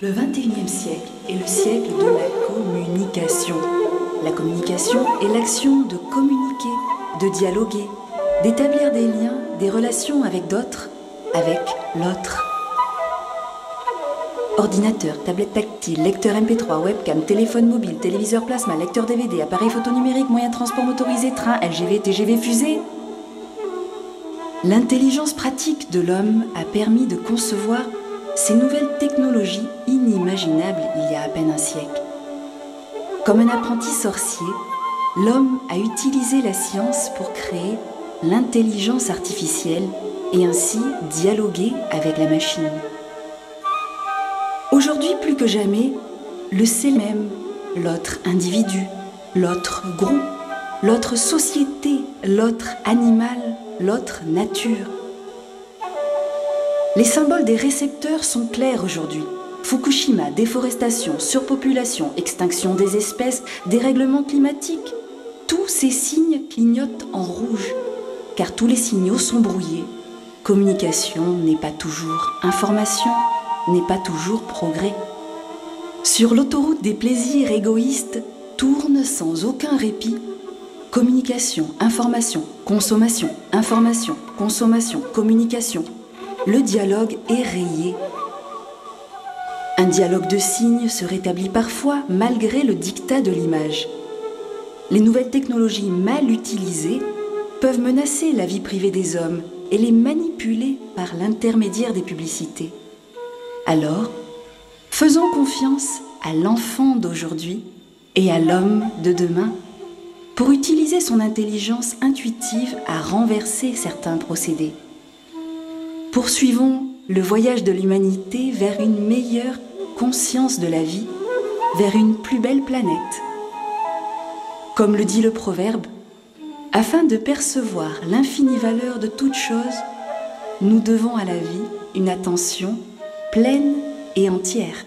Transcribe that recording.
Le XXIe siècle est le siècle de la communication. La communication est l'action de communiquer, de dialoguer, d'établir des liens, des relations avec d'autres, avec l'autre. Ordinateur, tablette tactile, lecteur MP3, webcam, téléphone mobile, téléviseur plasma, lecteur DVD, appareil photo numérique, moyen de transport motorisé, train, LGV, TGV, fusée. L'intelligence pratique de l'homme a permis de concevoir ces nouvelles technologies inimaginables il y a à peine un siècle. Comme un apprenti sorcier, l'homme a utilisé la science pour créer l'intelligence artificielle et ainsi dialoguer avec la machine. Aujourd'hui, plus que jamais, le c'est même, l'autre individu, l'autre groupe, l'autre société, l'autre animal, l'autre nature. Les symboles des récepteurs sont clairs aujourd'hui. Fukushima, déforestation, surpopulation, extinction des espèces, dérèglement climatique. Tous ces signes clignotent en rouge, car tous les signaux sont brouillés. Communication n'est pas toujours information, n'est pas toujours progrès. Sur l'autoroute des plaisirs égoïstes, tourne sans aucun répit. Communication, information, consommation, information, consommation, communication. Le dialogue est rayé. Un dialogue de signes se rétablit parfois malgré le diktat de l'image. Les nouvelles technologies mal utilisées peuvent menacer la vie privée des hommes et les manipuler par l'intermédiaire des publicités. Alors, faisons confiance à l'enfant d'aujourd'hui et à l'homme de demain pour utiliser son intelligence intuitive à renverser certains procédés. Poursuivons le voyage de l'humanité vers une meilleure conscience de la vie, vers une plus belle planète. Comme le dit le proverbe, afin de percevoir l'infinie valeur de toute chose, nous devons à la vie une attention pleine et entière.